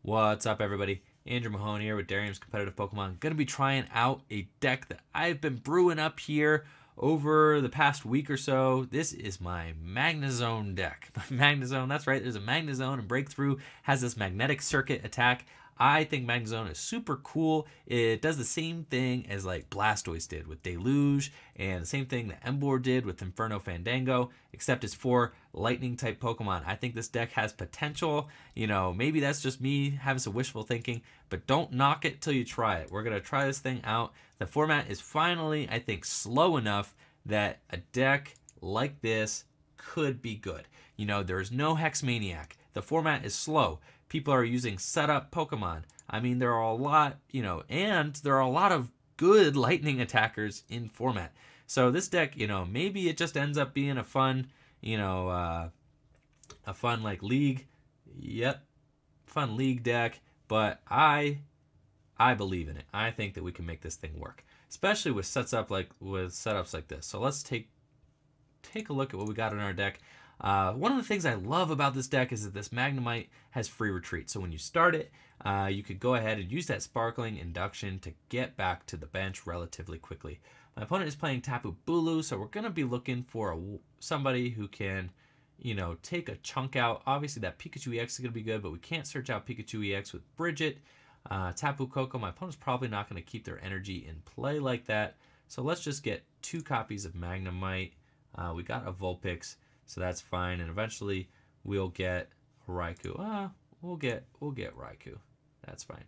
What's up, everybody? Andrew Mahone here with Darium's Competitive Pokemon. Going to be trying out a deck that I've been brewing up here over the past week or so. This is my Magnezone deck. My Magnezone, that's right, there's a Magnezone, and Breakthrough has this magnetic circuit attack. I think Magnezone is super cool. It does the same thing as like Blastoise did with Deluge, and the same thing that Emboar did with Inferno Fandango, except it's for lightning type Pokemon. I think this deck has potential. You know, maybe that's just me having some wishful thinking, but don't knock it till you try it. We're going to try this thing out. The format is finally, I think, slow enough that a deck like this could be good. You know, there's no Hex Maniac. The format is slow. People are using setup Pokemon. I mean, there are a lot, you know, and there are a lot of good lightning attackers in format. So this deck, you know, maybe it just ends up being a fun, you know, a fun like league. Yep, fun league deck. But I believe in it. I think that we can make this thing work, especially with setups like this. So let's take a look at what we got in our deck. One of the things I love about this deck is that this Magnemite has free retreat. So when you start it, you could go ahead and use that Sparkling Induction to get back to the bench relatively quickly. My opponent is playing Tapu Bulu, so we're going to be looking for somebody who can, you know, take a chunk out. Obviously, that Pikachu EX is going to be good, but we can't search out Pikachu EX with Bridget. Tapu Koko, my opponent's probably not going to keep their energy in play like that. So let's just get 2 copies of Magnemite. We got a Vulpix. So that's fine, and eventually we'll get Raikou. We'll get Raikou. That's fine.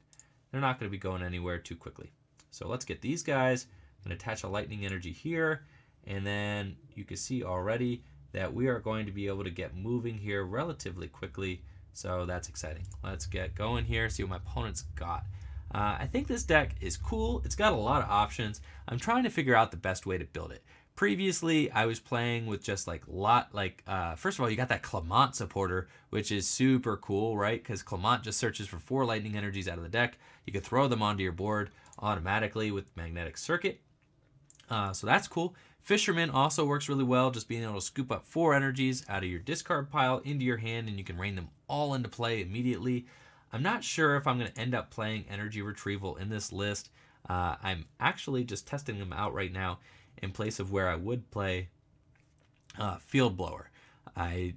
They're not going to be going anywhere too quickly. So let's get these guys. I'm going to attach a lightning energy here, and then you can see already that we are going to be able to get moving here relatively quickly. So that's exciting. Let's get going here, see what my opponent's got. I think this deck is cool. It's got a lot of options. I'm trying to figure out the best way to build it. Previously, I was playing with just first of all, you got that Clement supporter, which is super cool, right? Because Clement just searches for 4 lightning energies out of the deck. You can throw them onto your board automatically with Magnetic Circuit. So that's cool. Fisherman also works really well, just being able to scoop up 4 energies out of your discard pile into your hand, and you can rain them all into play immediately. I'm not sure if I'm going to end up playing Energy Retrieval in this list. I'm actually just testing them out right now in place of where I would play Field Blower. I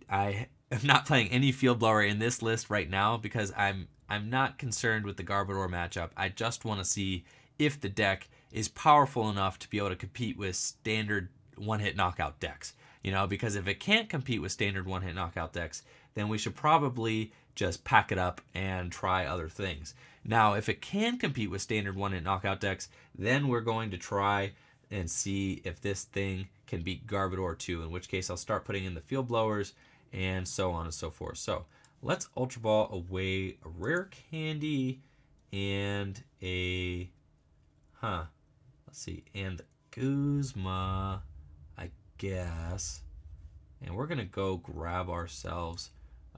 am not playing any Field Blower in this list right now because I'm not concerned with the Garbodor matchup. I just want to see if the deck is powerful enough to be able to compete with standard one-hit knockout decks. You know, because if it can't compete with standard one-hit knockout decks, then we should probably just pack it up and try other things. Now, if it can compete with standard one-hit knockout decks, then we're going to try and see if this thing can beat Garbodor too, in which case I'll start putting in the Field Blowers and so on and so forth. So let's Ultra Ball away a Rare Candy and a, let's see, and Guzma, I guess. And we're going to go grab ourselves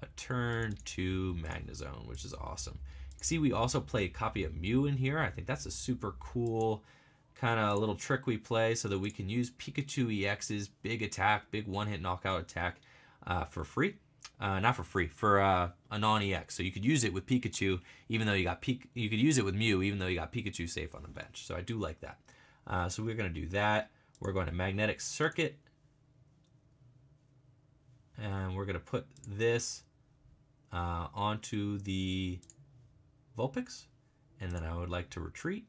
a turn 2 Magnezone, which is awesome. See, we also play a copy of Mew in here. I think that's a super cool kind of little trick we play so that we can use Pikachu EX's big attack, big one-hit knockout attack for free. Not for free, for a non-EX. So you could use it with Pikachu, even though you could use it with Mew, even though you got Pikachu safe on the bench. So I do like that. So we're going to do that. We're going to Magnetic Circuit. And we're going to put this onto the Vulpix. And then I would like to retreat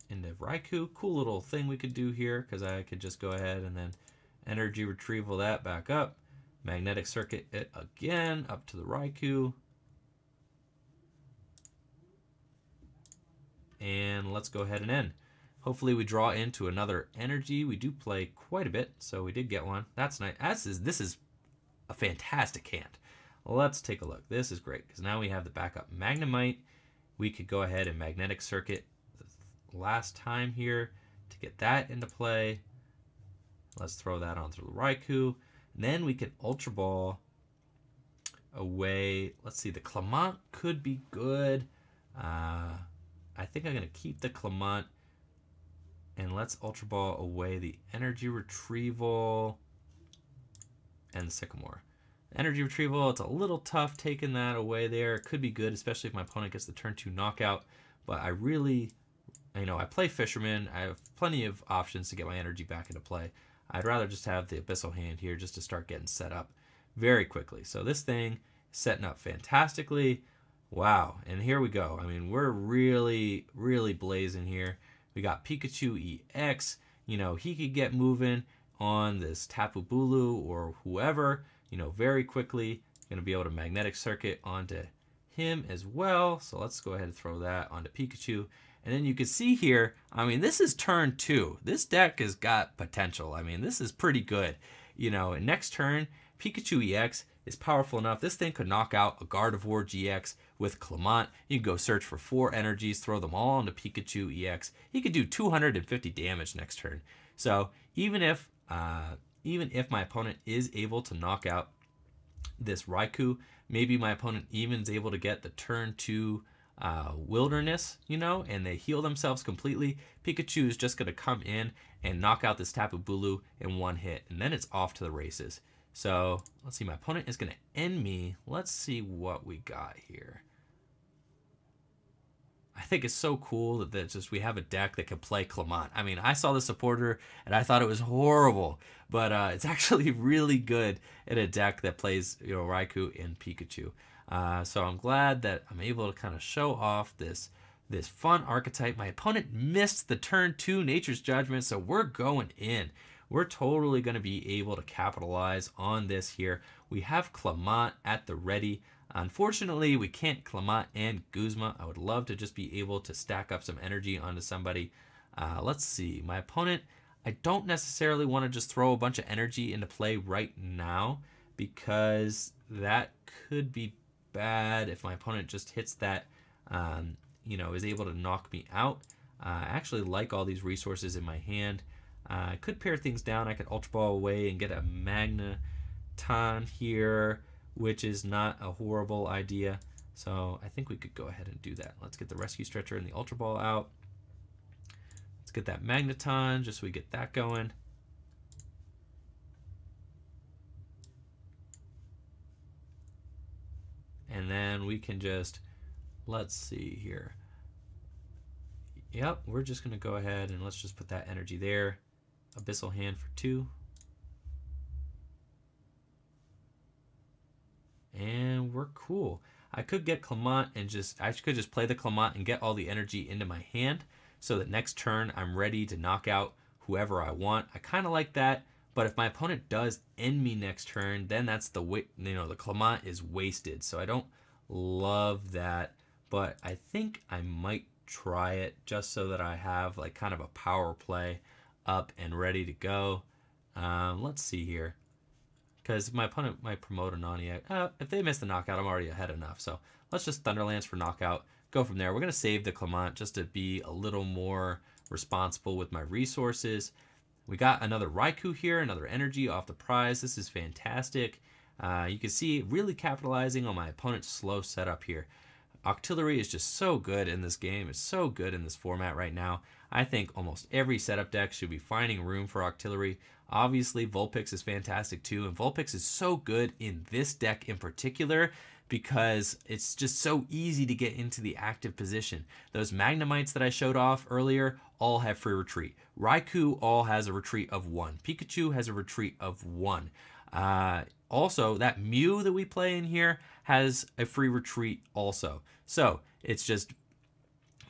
into Raikou. Cool little thing we could do here, because I could just go ahead and then Energy Retrieval that back up. Magnetic Circuit it again up to the Raikou. And let's go ahead and end. Hopefully we draw into another energy. We do play quite a bit, so we did get one. That's nice. This is a fantastic hand. Let's take a look. This is great, because now we have the backup Magnemite. We could go ahead and Magnetic Circuit last time here to get that into play. Let's throw that onto the Raikou. And then we can Ultra Ball away. Let's see, the Clement could be good. I think I'm going to keep the Clement. And let's Ultra Ball away the Energy Retrieval and the Sycamore. Energy retrieval, it's a little tough taking that away there. It could be good, especially if my opponent gets the turn 2 knockout. But I really, I play Fisherman. I have plenty of options to get my energy back into play. I'd rather just have the Abyssal Hand here just to start getting set up very quickly. So this thing is setting up fantastically. Wow, and here we go. I mean, we're really, really blazing here. We got Pikachu EX. He could get moving on this Tapu Bulu or whoever, very quickly. Going to be able to magnetic circuit onto him as well. So let's go ahead and throw that onto Pikachu. And then you can see here, I mean, this is turn 2. This deck has got potential. I mean, this is pretty good. And next turn, Pikachu EX is powerful enough. This thing could knock out a Gardevoir GX with Clement. You can go search for 4 energies, throw them all into Pikachu EX. He could do 250 damage next turn. So even if my opponent is able to knock out this Raikou, maybe my opponent even is able to get the turn 2 Wilderness, and they heal themselves completely, Pikachu is just going to come in and knock out this Tapu Bulu in one hit, and then it's off to the races. So let's see, my opponent is going to end me. Let's see what we got here. I think it's so cool that we have a deck that can play Clement. I mean, I saw the supporter and I thought it was horrible, but it's actually really good in a deck that plays Raikou and Pikachu. So I'm glad that I'm able to kind of show off this fun archetype. My opponent missed the turn 2 Nature's Judgment, so we're going in. We're totally going to be able to capitalize on this here. We have Clement at the ready. Unfortunately, we can't Clement and Guzma. I would love to just be able to stack up some energy onto somebody. Let's see. My opponent, I don't necessarily want to just throw a bunch of energy into play right now because that could be bad if my opponent just hits that, is able to knock me out. I actually like all these resources in my hand. I could pair things down. I could Ultra Ball away and get a Magnezone here, which is not a horrible idea. So I think we could go ahead and do that. Let's get the Rescue Stretcher and the Ultra Ball out. Let's get that Magnezone just so we get that going. And then we can just, let's see here. Yep, we're just going to go ahead and let's just put that energy there. Abyssal Hand for 2. And we're cool. I could get Clement and I could just play the Clement and get all the energy into my hand so that next turn I'm ready to knock out whoever I want. I kind of like that, but if my opponent does end me next turn, then that's the Clement is wasted. So I don't love that, but I think I might try it just so that I have like kind of a power play up and ready to go. Let's see here. Because my opponent might promote a Nani. If they miss the knockout, I'm already ahead enough. So let's just Thunderlance for knockout. Go from there. We're going to save the Clement just to be a little more responsible with my resources. We got another Raikou here, another energy off the prize. This is fantastic. You can see really capitalizing on my opponent's slow setup here. Octillery is just so good in this game. It's so good in this format right now. I think almost every setup deck should be finding room for Octillery. Obviously, Vulpix is fantastic too, and Vulpix is so good in this deck in particular because it's just so easy to get into the active position. Those Magnemites that I showed off earlier all have free retreat. Raikou all has a retreat of 1. Pikachu has a retreat of 1. Also, that Mew that we play in here has a free retreat also. So it's just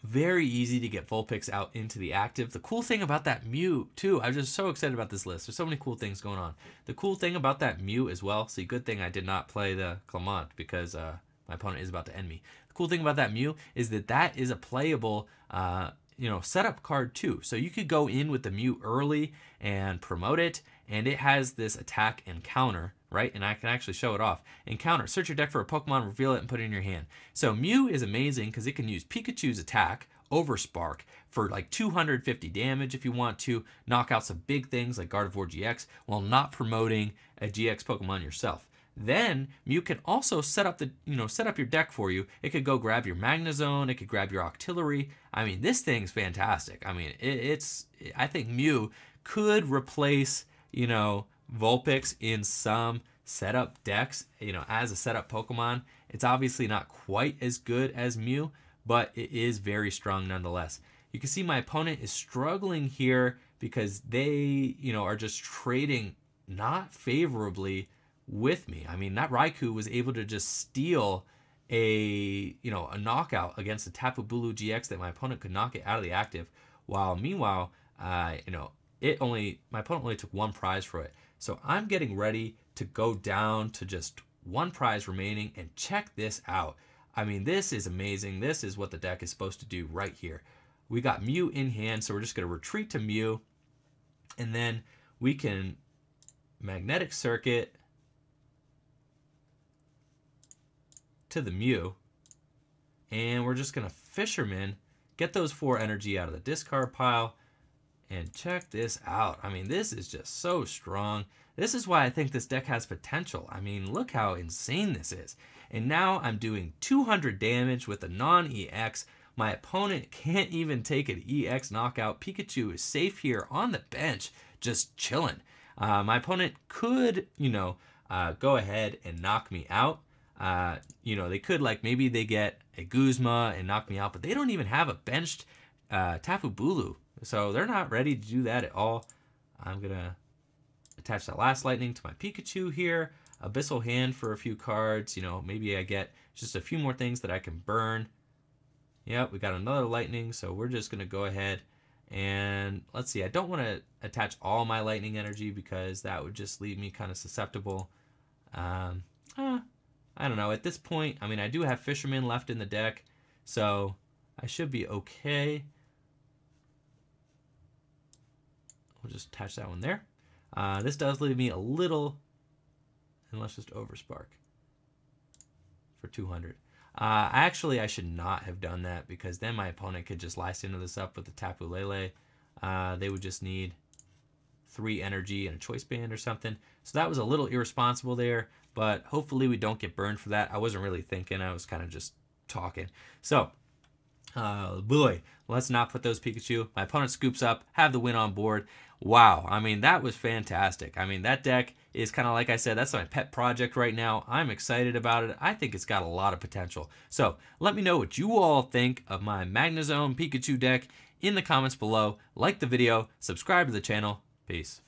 very easy to get Vulpix out into the active. The cool thing about that Mew, too, I'm just so excited about this list. There's so many cool things going on. The cool thing about that Mew as well, see, good thing I did not play the Clement because my opponent is about to end me. The cool thing about that Mew is that is a playable setup card too. So you could go in with the Mew early and promote it, and it has this attack and counter, right? And I can actually show it off. Encounter, search your deck for a Pokemon, reveal it, and put it in your hand. So Mew is amazing because it can use Pikachu's attack over Spark for like 250 damage if you want to, knock out some big things like Gardevoir GX while not promoting a GX Pokemon yourself. Then Mew can also set up your deck for you. It could go grab your Magnezone, it could grab your Octillery. I mean, this thing's fantastic. I mean, I think Mew could replace, Vulpix in some setup decks, as a setup Pokemon. It's obviously not quite as good as Mew, but it is very strong nonetheless. You can see my opponent is struggling here because they, are just trading not favorably with me. I mean, that Raikou was able to just steal a knockout against the Tapu Bulu GX that my opponent could knock it out of the active, while meanwhile, my opponent only took one prize for it. So I'm getting ready to go down to just one prize remaining, and check this out. I mean, this is amazing. This is what the deck is supposed to do right here. We got Mew in hand, so we're just going to retreat to Mew, and then we can Magnetic Circuit to the Mew, and we're just going to Fisherman, get those 4 energy out of the discard pile, and check this out. I mean, this is just so strong. This is why I think this deck has potential. I mean, look how insane this is. And now I'm doing 200 damage with a non-EX. My opponent can't even take an EX knockout. Pikachu is safe here on the bench, just chilling. My opponent could, go ahead and knock me out. They could, maybe they get a Guzma and knock me out, but they don't even have a benched Tapu Bulu. So they're not ready to do that at all. I'm going to attach that last lightning to my Pikachu here. Abyssal Hand for a few cards. Maybe I get just a few more things that I can burn. Yep, we got another lightning, so we're just going to go ahead and let's see. I don't want to attach all my lightning energy because that would just leave me kind of susceptible. I don't know. At this point, I mean, I do have Fisherman left in the deck, so I should be okay. We'll just attach that one there. This does leave me a little, and let's just Overspark for 200. Actually, I should not have done that because then my opponent could just Lysandre this up with the Tapu Lele. They would just need 3 energy and a Choice Band or something. So that was a little irresponsible there, but hopefully we don't get burned for that. I wasn't really thinking. I was kind of just talking. So, boy, let's not put those Pikachu. My opponent scoops up, have the win on board. Wow, I mean, that was fantastic. I mean, that deck is kind of, like I said, that's my pet project right now. I'm excited about it. I think it's got a lot of potential. So let me know what you all think of my Magnezone Pikachu deck in the comments below. Like the video, subscribe to the channel. Peace.